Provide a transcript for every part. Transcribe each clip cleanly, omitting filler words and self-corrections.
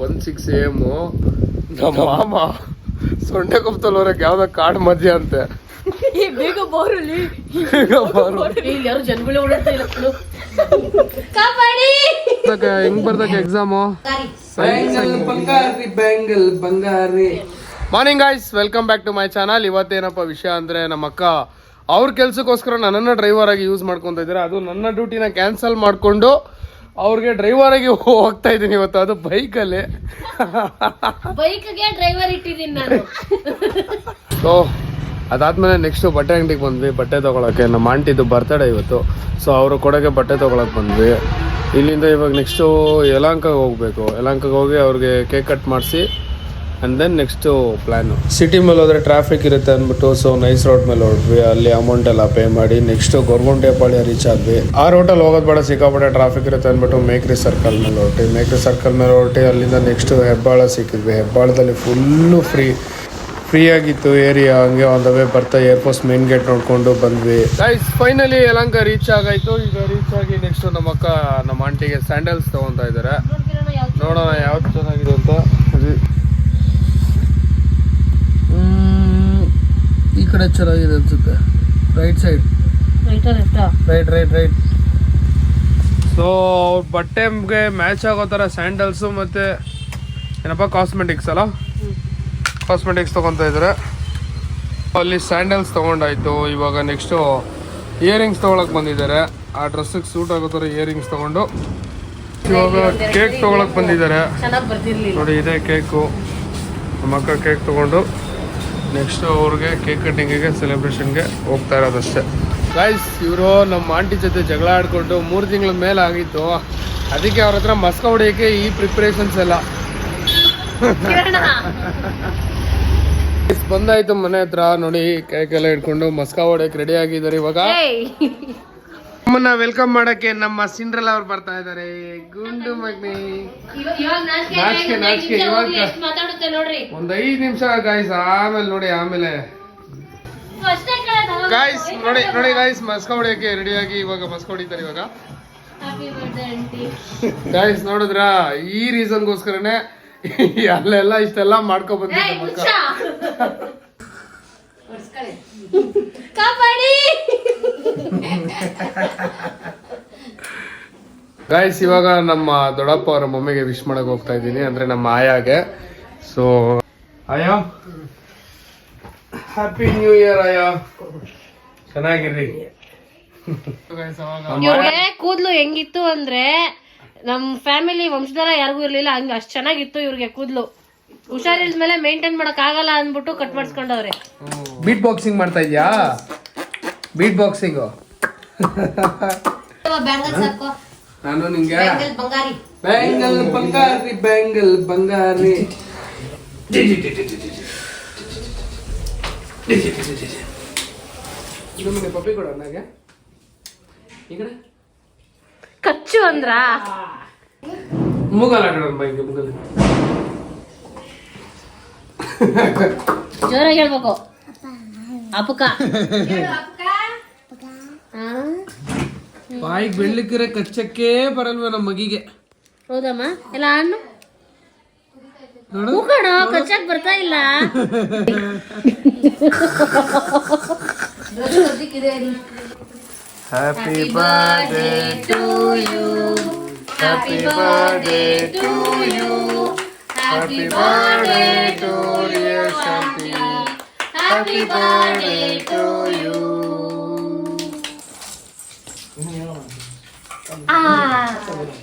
1:06 AM ನಮ್ಮ ಮಾಮ ಸೊಂಟೆ ಕೊಪ್ತಲ್ಲವ್ರಕ್ಕೆ ಯಾವ್ದೋ ಕಾಡು ಮಧ್ಯ ಅಂತೆ. ಬೇಗ ಬಾರಲ್ಲಿ ಯಾರು ಜನಗಳು ಓಡಾಡ್ತಾ ಇಲ್ಲ. ಹೆಂಗ್ ಬರ್ದಕ್ಕೆ ಎಕ್ಸಾಮು? ಬಂಗಾರಿ. Morning guys, welcome back to my channel. ಇವತ್ತೇನಪ್ಪ ವಿಷಯ ಅಂದ್ರೆ, ನಮ್ಮ ಅಕ್ಕ ಅವ್ರ ಕೆಲ್ಸಕ್ಕೋಸ್ಕರ ನನ್ನನ್ನು ಡ್ರೈವರ್ ಆಗಿ ಯೂಸ್ ಮಾಡ್ಕೊತಾ ಇದ್ದಾರೆ. ಅದು ನನ್ನ ಡ್ಯೂಟಿನ ಕ್ಯಾನ್ಸಲ್ ಮಾಡಿಕೊಂಡು ಅವ್ರಿಗೆ ಡ್ರೈವರ್ ಆಗಿ ಹೋಗ್ತಾ ಇದ್ದೀನಿ ಇವತ್ತು. ಅದು ಬೈಕಲ್ಲಿ ಬೈಕ್ಗೆ ಡ್ರೈವರ್ ಇಟ್ಟಿದ್ದೀನಿ ನಾನು. ಸೊ ಅದಾದ್ಮೇಲೆ ನೆಕ್ಸ್ಟ್ ಬಟ್ಟೆ ಅಂಗಡಿಗೆ ಬಂದ್ವಿ ಬಟ್ಟೆ ತೊಗೊಳಕ್ಕೆ. ನಮ್ಮ ಆಂಟಿದು ಬರ್ತಡೇ ಇವತ್ತು, ಸೊ ಅವರು ಕೊಡೋಕ್ಕೆ ಬಟ್ಟೆ ತೊಗೊಳಕ್ಕೆ ಬಂದ್ವಿ. ಇಲ್ಲಿಂದ ಇವಾಗ ನೆಕ್ಸ್ಟು ಯಲಹಂಕಗೆ ಹೋಗಬೇಕು. ಯಲಹಂಕಗೆ ಹೋಗಿ ಅವ್ರಿಗೆ ಕೇಕ್ ಕಟ್ ಮಾಡಿಸಿ and then next plan. City ಮೇಲೆ ಹೋದರೆ ಟ್ರಾಫಿಕ್ ಇರುತ್ತೆ ಅಂದ್ಬಿಟ್ಟು ಸೊ ನೈಸ್ ರೋಡ್ ಮೇಲೆ ಹೊರಟ್ವಿ. ಅಲ್ಲಿ ಅಮೌಂಟ್ ಎಲ್ಲ ಪೇ ಮಾಡಿ ನೆಕ್ಸ್ಟು ಗೊರಗುಂಟೆಪಾಳ್ಯ ರೀಚ್ ಆದ್ವಿ. ಆ ರೋಟಲ್ಲಿ ಹೋಗೋದು ಬೇಡ, ಸಿಕ್ಕಾಪಟ್ಟೆ ಟ್ರಾಫಿಕ್ ಇರುತ್ತೆ ಅಂದ್ಬಿಟ್ಟು ಮೇಕ್ರಿ ಸರ್ಕಲ್ ಮೇಲೆ ಹೊರಟಿ. ಮೇಕ್ರಿ ಸರ್ಕಲ್ ಮೇಲೆ ಹೊರಟಿ ಅಲ್ಲಿಂದ ನೆಕ್ಸ್ಟು ಹೆಬ್ಬಾಳ ಸಿಕ್ಕಿದ್ವಿ. ಹೆಬ್ಬಾಳದಲ್ಲಿ ಫುಲ್ಲು ಫ್ರೀ ಆಗಿತ್ತು ಏರಿಯಾ. ಹಂಗೆ ಒಂದು ವೇ ಬರ್ತಾ ಏರ್ಫೋರ್ಸ್ ಮೇನ್ ಗೇಟ್ ನೋಡ್ಕೊಂಡು ಬಂದ್ವಿ. ಗೈಸ್ ಫೈನಲಿ ಯಲಹಂಕ ರೀಚ್ ಆಗಾಯ್ತು. ಈಗ ರೀಚ್ ಆಗಿ ನೆಕ್ಸ್ಟ್ ನಮ್ಮ ಅಕ್ಕ ನಮ್ಮ ಆಂಟಿಗೆ ಸ್ಯಾಂಡಲ್ಸ್ ತಗೊತಾ ಇದ್ದಾರೆ. ನೋಡೋಣ ಯಾವ್ದು ಚೆನ್ನಾಗಿದೆ ಅಂತ. ಈ ಕಡೆ ಚೆನ್ನಾಗಿದೆ ಅನ್ಸುತ್ತೆ, ರೈಟ್ ಸೈಡ್. ರೈಟ್. ಸೊ ಅವ್ರ ಬಟ್ಟೆಗೆ ಮ್ಯಾಚ್ ಆಗೋ ಥರ ಸ್ಯಾಂಡಲ್ಸು ಮತ್ತು ಏನಪ್ಪ ಕಾಸ್ಮೆಟಿಕ್ಸ್ ಅಲ್ಲ, ಕಾಸ್ಮೆಟಿಕ್ಸ್ ತೊಗೊತಾ ಇದ್ದಾರೆ. ಅಲ್ಲಿ ಸ್ಯಾಂಡಲ್ಸ್ ತೊಗೊಂಡಾಯ್ತು. ಇವಾಗ ನೆಕ್ಸ್ಟು ಇಯರಿಂಗ್ಸ್ ತೊಗೊಳಕ್ಕೆ ಬಂದಿದ್ದಾರೆ. ಆ ಡ್ರೆಸ್ಸಿಗೆ ಸೂಟ್ ಆಗೋ ಥರ ಇಯರಿಂಗ್ಸ್ ತೊಗೊಂಡು ಇವಾಗ ಕೇಕ್ ತೊಗೊಳಕ್ಕೆ ಬಂದಿದ್ದಾರೆ. ನೋಡಿ ಇದೇ ಕೇಕು. ನಮ್ಮ ಅಕ್ಕ ಕೇಕ್ ತೊಗೊಂಡು ನೆಕ್ಸ್ಟು ಅವ್ರಿಗೆ ಕೇಕ್ ಕಟ್ಟಿಂಗಿಗೆ ಸೆಲೆಬ್ರೇಷನ್ಗೆ ಹೋಗ್ತಾ ಇರೋದಷ್ಟೇ. ಗೈಸ್ ಇವರು ನಮ್ಮ ಆಂಟಿ ಜೊತೆ ಜಗಳ ಆಡಿಕೊಂಡು 3 ತಿಂಗಳ ಮೇಲೆ ಆಗಿತ್ತು. ಅದಕ್ಕೆ ಅವ್ರ ಹತ್ರ ಮಸ್ಕ ಹೊಡೆಯೋಕ್ಕೆ ಈ ಪ್ರಿಪ್ರೇಷನ್ಸ್ ಎಲ್ಲ ಬಂದಾಯ್ತು ಮನೆ ಹತ್ರ. ನೋಡಿ ಕೇಕ್ ಎಲ್ಲ ಇಟ್ಕೊಂಡು ಮಸ್ಕ ಹೊಡೆಯಕ್ಕೆ ರೆಡಿ ಆಗಿದ್ದಾರೆ. ಇವಾಗ ನಮ್ಮನ್ನ ವೆಲ್ಕಮ್ ಮಾಡಕ್ಕೆ ನಮ್ಮ ಸಿಂಡ್ರೆಲ್ಲಾ ಅವ್ರು ಬರ್ತಾ ಇದ್ದಾರೆ. ಗುಂಡು ಮಗ್ನಿ ನಾಚಿಕೆ ಇವಾಗ ಒಂದ್ 5 ನಿಮಿಷ ಗಾಯ್ಸ್, ಆಮೇಲೆ ನೋಡಿ. ಆಮೇಲೆ ಗಾಯ್ಸ್ ನೋಡಿ ಗಾಯ್ಸ್ ಮಸ್ಕ ಹೊಡೆಯಕ್ಕೆ ರೆಡಿಯಾಗಿ ಇವಾಗ ಮಸ್ಕ ಹೊಡಿತಾರೆ. ಇವಾಗ ಗಾಯ್ಸ್ ನೋಡಿದ್ರ, ಈ ರೀಸನ್ಗೋಸ್ಕರನೇ ಅಲ್ಲೆಲ್ಲ ಇಷ್ಟೆಲ್ಲ ಮಾಡ್ಕೊ ಬಂದಿದ್ದೆ. ಗಾಯ್ಸ್ ಇವಾಗ ನಮ್ಮ ದೊಡ್ಡಪ್ಪ ಅವರ ಮಮ್ಮಿಗೆ ವಿಶ್ ಮಾಡಕ್ ಹೋಗ್ತಾ ಇದ್ದೀನಿ, ಅಂದ್ರೆ ನಮ್ಮ ಆಯಾಗೆ. ಸೊ ಆಯಾ, ಹ್ಯಾಪಿ ನ್ಯೂ ಇಯರ್ ಆಯಾ, ಚೆನ್ನಾಗಿರ್ರಿ. ಇವ್ರಿಗೆ ಕೂದ್ಲು ಹೆಂಗಿತ್ತು ಅಂದ್ರೆ ನಮ್ ಫ್ಯಾಮಿಲಿ ವಂಶದರ ಯಾರಿಗೂ ಇರ್ಲಿಲ್ಲ, ಹಂಗ ಅಷ್ಟ್ ಚೆನ್ನಾಗಿತ್ತು ಇವ್ರಿಗೆ ಕೂದ್ಲು. ಹುಷಾರಿಲ್ದ್ಮೇಲೆ ಮೇಂಟೈನ್ ಮಾಡಕ್ ಆಗಲ್ಲ ಅಂದ್ಬಿಟ್ಟು ಕಟ್ ಮಾಡಿಸ್ಕೊಂಡವ್ರೆ. ಬೀಟ್ ಬಾಕ್ಸಿಂಗ್ ಮಾಡ್ತಾ ಇದ್ಯಾ? ಬೀಟ್ ಬಾಕ್ಸಿಂಗ್ ನಾನು ನಿಂಗೆ ಬ್ಯಾಂಗಲ್ ಬಂಗಾರಿ ಪಪ್ಪಿ ಕೊಡ ನನಗೆ. ಈ ಕಡೆ ಕಚ್ಚು ಅಂದ್ರ ಮುಗಲ್ ಆಟ ಬೈಕ್ ಮುಗಲ್ ಜೋರಾಗಿ ಹೇಳ್ಬೇಕು. ಅಪಕ ಬಾಯಿಗೆ ಬೆಳ್ಳಿಕ್ಕಿರ ಕಚ್ಚಕ್ಕೆ ಬರಲ್ವ ನಮ್ಮ ಮಗಿಗೆ. ಹೌದಮ್ಮ, ಎಲ್ಲ ಹಣ್ಣು ಕಣ ಕಚ್ಚಕ್ ಬರ್ತಾ ಇಲ್ಲ. Happy birthday to you, happy birthday to you, happy birthday to dear Shanti, happy birthday to you.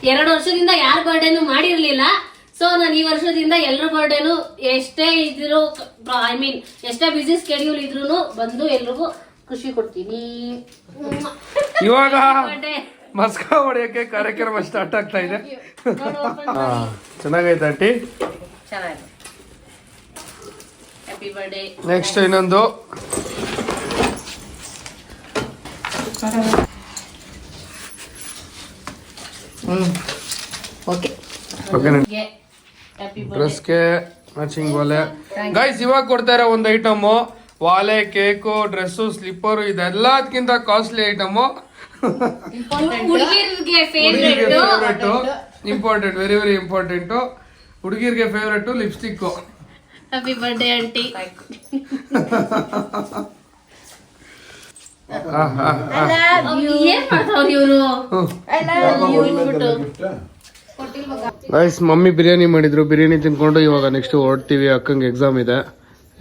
2 ವರ್ಷದಿಂದ ಯಾರ ಬರ್ಡೇನು ಮಾಡಿರ್ಲಿಲ್ಲ. ಸೊ ನಾನು ಈ ವರ್ಷದಿಂದ ಎಲ್ರ ಬರ್ಡೇನು ಎಷ್ಟೇ ಇದ್ರು, ಐ ಮೀನ್ ಎಷ್ಟೇ ಬಿಸಿ ಸ್ಕೆಡ್ಯೂಲ್ ಇದ್ರು ಬಂದು ಎಲ್ರಿಗೂ ಖುಷಿ ಕೊಡ್ತೀನಿ. ಇವಾಗ ಮಸ್ಕ ಹೊಡೆಯಕ್ಕೆ ಕಾರ್ಯಕ್ರಮ ಸ್ಟಾರ್ಟ್ ಆಗ್ತಾ ಇದೆ. ಚೆನ್ನಾಗೈತೆ ಆಂಟಿ, ಚೆನ್ನಾಗಿದೆ. Happy birthday. ನೆಕ್ಸ್ಟ್ ಇನ್ನೊಂದು ಓಕೆ ಡ್ರೆಸ್ಗೆ ಮ್ಯಾಚಿಂಗ್ ವಾಲೆ. ಗೈಸ್ ಇವಾಗ ಕೊಡ್ತಾ ಇರೋ ಒಂದು ಐಟಮು ವಾಲೆ, ಕೇಕು, ಡ್ರೆಸ್ಸು, ಸ್ಲಿಪ್ಪರು, ಇದೆಲ್ಲದಕ್ಕಿಂತ costly item. Important, very very important. ಹುಡುಗಿರ್ಗೆ favourite lipstick. Happy birthday aunty. ಏನ್ ಮಾಡ್ತಾವ್ರಿ ಇವರು? ಗೈಸ್ ಮಮ್ಮಿ ಬಿರಿಯಾನಿ ಮಾಡಿದ್ರು, ಬಿರಿಯಾನಿ ತಿನ್ಕೊಂಡು ಇವಾಗ ನೆಕ್ಸ್ಟ್ ಹೊರಡ್ತೀವಿ. ಅಕ್ಕಂಗೆ ಎಕ್ಸಾಮ್ ಇದೆ.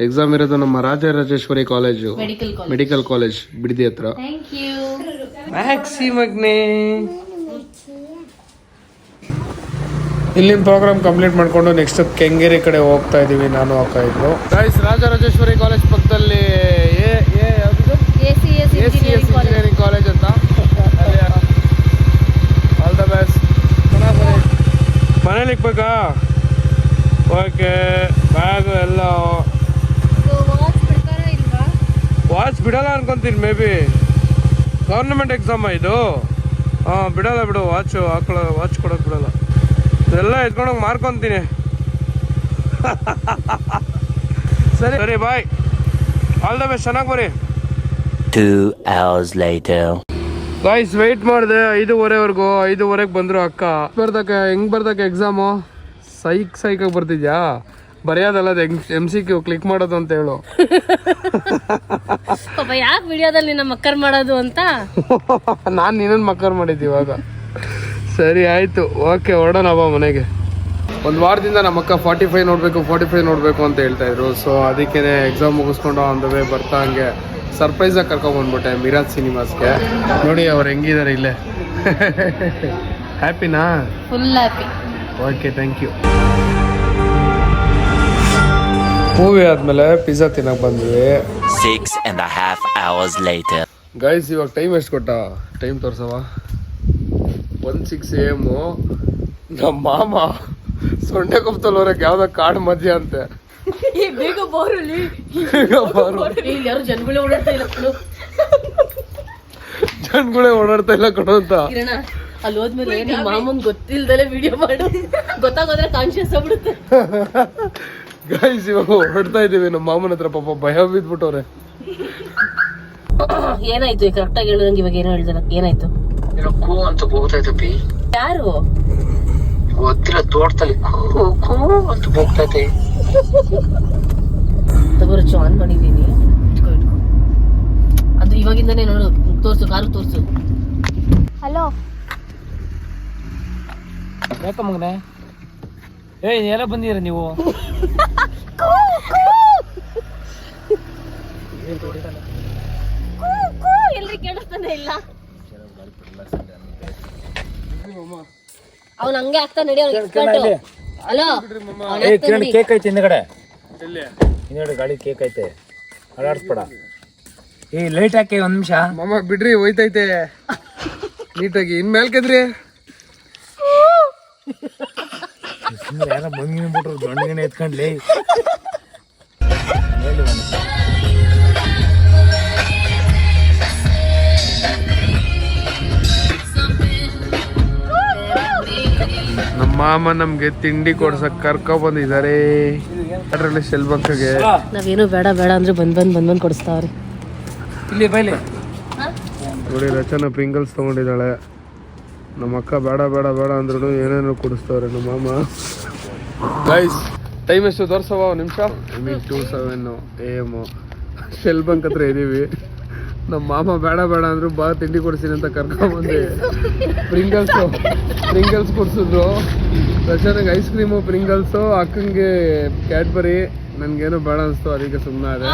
ಎಕ್ಸಾಮ್ ಇರೋದು ನಮ್ಮ Rajarajeshwari college, medical college Bidadi ಹತ್ರ. Thank you. ಮ್ಯಾಕ್ಸಿ ಮಗ್ನೆ. ಇಲ್ಲಿನ ಪ್ರೋಗ್ರಾಮ್ ಕಂಪ್ಲೀಟ್ ಮಾಡ್ಕೊಂಡು ನೆಕ್ಸ್ಟ್ ಕೆಂಗೇರಿ ಕಡೆ ಹೋಗ್ತಾ ಇದೀವಿ, ನಾನು ಅಕ್ಕ ಇದ್ರು. ಗೈಸ್ ರಾಜರಾಜೇಶ್ವರಿ ಕಾಲೇಜ್ ಪಕ್ಕದಲ್ಲಿ ಇಂಜಿನಿಯರಿಂಗ್ ಕಾಲೇಜ್ ಅಂತ. All the best. ಮನೇಲಿ ಇಕ್ಬೇಕಾ? ಓಕೆ. ಬ್ಯಾಗ್ ಎಲ್ಲ ವಾಚ್ ಬಿಡಲ್ಲ ಅನ್ಕೊಂತೀನಿ, ಮೇ ಬಿ ಗೌರ್ಮೆಂಟ್ ಎಕ್ಸಾಮ ಇದು. ಹಾಂ ಬಿಡಲ್ಲ ಬಿಡು, ವಾಚ್ ಕೊಡೋಕೆ ಬಿಡಲ್ಲ. ಇದೆಲ್ಲ ಎತ್ಕೊಂಡೋಗಿ ಮಾರ್ಕೊಂತೀನಿ. ಸರಿ ಸರಿ ಬಾಯ್, ಆಲ್ ದ ಬೆಸ್ಟ್, ಚೆನ್ನಾಗಿ ಬರಿ. 2 hours later. ಗಾಯ್ಸ್ ವೆಯ್ಟ್ ಮಾಡಿದೆ 5:15ವರೆಗೂ. 5:15ಗೆ ಬಂದರು ಅಕ್ಕ. ಹೆಂಗ್ ಬರ್ದಕ್ಕೆ ಎಕ್ಸಾಮು? ಸೈಕಾಗಿ ಬರ್ತಿದ್ಯಾ? ಬರೆಯೋದಲ್ಲ, MCQ ಕ್ಲಿಕ್ ಮಾಡೋದು ಅಂತ ಹೇಳು. ಯಾಕೆ ವಿಡಿಯೋದಲ್ಲಿ ನಿನ್ನ ಮಕ್ಕರ್ ಮಾಡೋದು ಅಂತ ನಾನು ನಿನ್ನನ್ನು ಮಕ್ಕರ್ ಮಾಡಿದ್ದೆ ಇವಾಗ. ಸರಿ ಆಯ್ತು, ಓಕೆ ಹೊರಡೋಣ ಬಾ ಮನೆಗೆ. ಒಂದು ವಾರದಿಂದ ನಮ್ಮ ಅಕ್ಕ 45 ನೋಡಬೇಕು ಅಂತ ಹೇಳ್ತಾ ಇದ್ರು. ಸೊ ಅದಕ್ಕೆ ಎಕ್ಸಾಮ್ ಮುಗಿಸ್ಕೊಂಡು ಆನ್ ದ ವೇ ಬರ್ತಾ ಹಂಗೆ ಸರ್ಪ್ರೈಸಾಗಿ ಕರ್ಕೊಂಡ್ಬಂದ್ಬಿಟ್ಟೆ ಮಿರಾಜ್ ಸಿನಿಮಾಸ್ಗೆ. ನೋಡಿ ಅವ್ರು ಹೆಂಗಿದ್ದಾರೆ ಇಲ್ಲೇ. ಹ್ಯಾಪಿನಾ? Full happy. Okay, thank you. Movie ಆದಮೇಲೆ ಪಿಜ್ಜಾ ತಿನ್ನಕ್ಕೆ ಬಂದ್ವಿ. 6.5 hours later. ಗೈಸ್ ಇವಾಗ ಟೈಮ್ ಎಷ್ಟು ಕೊಟ್ಟ? ಟೈಮ್ ತೋರ್ಸವ. 1:06 AM. ನಮ್ಮ ಮಾಮ ಸೊಂಡೆ ಕೊಪ್ತಲ್ವರಕ್ಕೆ ಯಾವ್ದೋ ಕಾಡು ಮಧ್ಯ ಅಂತೆ. ಬೇಗ ಬಾರಲ್ಲಿ ಯಾರು ಜನಗಳೇ ಓಡಾಡ್ತಾ ಇಲ್ಲ ಕಣೋ ಅಂತ. ಅಲ್ಲಿ ಹೋದ್ಮೇಲೆ ನಿಮ್ಮ ಮಾಮನ್ ಗೊತ್ತಿಲ್ದಲೆ ವಿಡಿಯೋ ಮಾಡು, ಗೊತ್ತಾಗೋದ್ರೆ ಕಾನ್ಶಿಯಸ್ ಆಗ್ಬಿಡುತ್ತೆ. ಗೈಸ್ ಇವಾಗ ಹೊರಡ್ತಾ ಇದೀವಿ ನಮ್ಮ ಮಾಮನ ಹತ್ರ. ಪಾಪ ಭಯ ಬಿದ್ಬಿಟ್ಟವ್ರೆ. ಏನಾಯ್ತು ಕರೆಕ್ಟ್ ಆಗಿ ಹೇಳಿದಂಗೆ? ಇವಾಗ ಏನೋ ಹೇಳಿದ, ಏನಾಯ್ತು? ಕೂ ಅಂತ ಹೋಗ್ತಾ ಇದ್ದೆ. ಯಾರು ಗೊತ್ತಿಲ್ಲ, ತೋಟದಲ್ಲಿ ಕೂ ಅಂತ ಹೋಗ್ತೈತೆ. ತಗೋರು ಆನ್ ಮಾಡಿದೀನಿ. ಅದು ಇವಾಗಿಂದಾನೇ ನೋಡು, ತೋರ್ಸು, ಕಾರು ತೋರ್ಸು. ಹಲೋ ಯಾಕ ಮಗನೆ? ಎಲ್ಲ ಬಂದಿರ ನೀವು? ಎಲ್ರಿ ಕೇಳಿಸ್ತಾನೆ ಇಲ್ಲ. ಅವ್ನ ಹಂಗೆ ಆಗ್ತಾ ನಡಿ. ಹಲೋ ಕೇಕ್ ಐತೆ ಹಿಂದ್ಗಡೆ, ಹಿಂದ್ಗಡೆ ಗಾಡಿ ಕೇಕ್ ಐತೆ, ಅಡಾಡ್ಸ್ಬೇಡ. ಲೈಟ್ ಹಾಕಿ 1 ನಿಮಿಷ. ಮಾಮ ಬಿಡ್ರಿ, ಹೋಯ್ತೈತೆ ನೀಟಾಗಿ. ಇನ್ ಮೇಲ್ಕೆದ್ರಿ ಯಾರ ಮಂಗಿನ ಬಿಟ್ರು ದೊಣ್ಣಗಿನ ಎತ್ಕೊಂಡ್ಲಿ. ನಮ್ಮ ಮಾಮ ನಮ್ಗೆ ತಿಂಡಿ ಕೊಡ್ಸಕ್ ಕರ್ಕೊ ಬಂದಿದ್ದಾರೆ. ಅದ್ರಲ್ಲಿ ಶೆಲ್ಬಕ್ಕಗೆ ನಾವೇನು ಬೇಡ ಬೇಡ ಅಂದ್ರೆ ಬಂದ್ ಕೊಡಿಸ್ತಾವ್ರಿ. ಇಲ್ಲಿ ಬೈಲಿ ನೋಡಿ, ರಚನಾ ಪ್ರಿಂಗಲ್ಸ್ ತಗೊಂಡಿದ್ದಾಳೆ. ನಮ್ಮ ಅಕ್ಕ ಬೇಡ ಬೇಡ ಬೇಡ ಅಂದ್ರೂ ಏನೇನೋ ಕುಡಿಸ್ತವ್ರೆ ನಮ್ಮ ಮಾಮ. ಗೈಸ್ ಟೈಮ್ ಎಷ್ಟು ತೋರ್ಸವ? 1 ನಿಮಿಷ. 2:07 AM. ಶೆಲ್ ಬಂಕ್ ಹತ್ರ ಇದೀವಿ. ನಮ್ಮ ಮಾಮ ಬೇಡ ಬೇಡ ಅಂದ್ರು, ಬಾ ತಿಂಡಿ ಕೊಡ್ತೀನಿ ಅಂತ ಕರ್ಕೊಂಡ್ಬಂದೆ. ಪ್ರಿಂಗಲ್ಸ್ ಕೊಡ್ಸಿದ್ರು. ರಚನೆಗೆ ಐಸ್ ಕ್ರೀಮು, ಪ್ರಿಂಗಲ್ಸು, ಅಕ್ಕಂಗೆ ಕ್ಯಾಡ್ಬರಿ. ನನ್ಗೇನು ಬೇಡ ಅನ್ಸ್ತು, ಅದಕ್ಕೆ ಸುಮ್ಮನೆ ಅದೇ.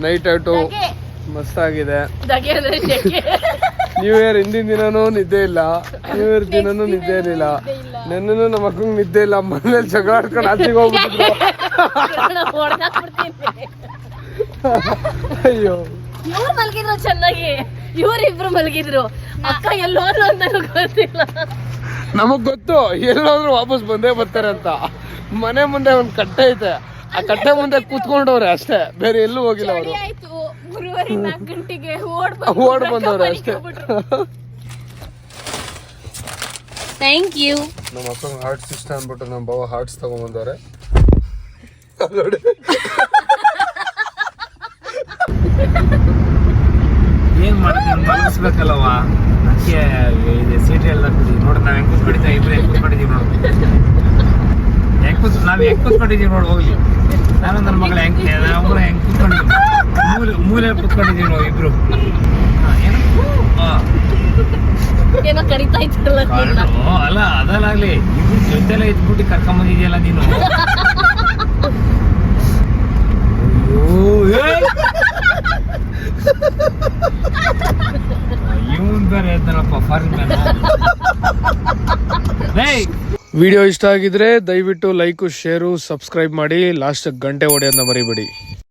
ನೈಟ್ ಔಟು ಮಸ್ತಾಗಿದೆ. ನ್ಯೂ ಇಯರ್ ಹಿಂದಿನ ದಿನನೂ ನಿದ್ದೆ ಇಲ್ಲ, ನ್ಯೂ ಇಯರ್ ದಿನನೂ ನಿದ್ದೆ ಇರಲಿಲ್ಲ. ನೆನ್ನೆನೂ ನಮ್ಮ ಅಕ್ಕಂಗೆ ನಿದ್ದೆ ಇಲ್ಲ. ಮನೇಲಿ ಜಗಳ ಆಡ್ಕೊಂಡು ಆಚೆಗೆ ಹೋಗ್ಬಿಟ್ಟಿದ್ರು. ಅಯ್ಯೋ, ಇವ್ರು ಮಲಗಿದ್ರು ಚೆನ್ನಾಗಿ, ಇವ್ರಿಬ್ರು ಮಲಗಿದ್ರು. ಅಕ್ಕ ಎಲ್ಲೋದ್ರು ಅಂತ ಗೊತ್ತಿಲ್ಲ. ನಮಗ್ ಗೊತ್ತು ಎಲ್ಲಾದ್ರೂ ವಾಪಸ್ ಬಂದೇ ಬರ್ತಾರೆ ಅಂತ. ಮನೆ ಮುಂದೆ ಒಂದ್ ಕಟ್ಟೆ ಐತೆ, ಆ ಕಟ್ಟೆ ಮುಂದೆ ಕೂತ್ಕೊಂಡವ್ರೆ ಅಷ್ಟೇ, ಬೇರೆ ಎಲ್ಲೂ ಹೋಗಿಲ್ಲ ಅವರು. 3:45 ಗಂಟೆಗೆ ಓಡ್ ಬಂದವ್ರೆ ಅಷ್ಟೇ. Thank you. ನಮ್ಮ ಅಕ್ಕಂಗೆ ಹಾರ್ಟ್ಸ್ ಇಷ್ಟ ಅಂದ್ಬಿಟ್ಟು ನಮ್ಮ ಬಾವ ಹಾರ್ಟ್ಸ್ ತಗೊಂಡ್ಬಂದವ್ರೆ. ಏನ್ ಮಾಡಿದ್ವಿ ಮಲಗಿಸ್ಬೇಕಲ್ಲವ ಅದಕ್ಕೆ ಇದು ಸೀಟ್ ಹೇಳ್ದಾಕ್ಬಿಡಿ ನೋಡಿ ನಾವ್ ಹೆಂಗ್ ಕೂತ್ಕೊಂಡಿದ್ದೀವಿ ಇಬ್ರು ಹೆಂಗ್ ಕೂತ್ಕೊಂಡಿದೀವಿ ನೋಡು ನಾವ್ ಹೆಂಗ್ ಕೂತ್ಕೊಂಡಿದೀವಿ ನೋಡಿ ಹೋಗ್ಲಿ ನಾನು ನನ್ನ ಮಗಳ ನಾವು ಹೆಂಗ್ ಕೂತ್ಕೊಂಡಿದ್ದೀವಿ ಮೂಲೆ ಕೂತ್ಕೊಂಡಿದೀವಿ ನಾವು ಇಬ್ರು ಏನೋ ಕರಿತಾ ಇತ್ತಲ್ಲ ನಿನ್ನ. ಅಲ್ಲ ಅದಲ್ಲಾಗ್ಲಿ ಇಬ್ರು ಜೊತೆಲೆ ಇದ್ಬಿಟ್ಟು ಕರ್ಕೊಂಬಂದಿದ್ಯಲ್ಲ ನೀನು ಇವನ್ ಬೇರೆ ಇದ್ದಾನಪ್ಪ ಫಾರಿನ್ ವಿಡಿಯೋ ಇಷ್ಟ ಆಗಿದ್ರೆ ದಯವಿಟ್ಟು ಲೈಕು ಶೇರು ಸಬ್ಸ್ಕ್ರೈಬ್ ಮಾಡಿ ಲಾಸ್ಟ್ ಗಂಟೆ ಹೊಡೆಯೋದನ್ನ ಮರಿಬೇಡಿ.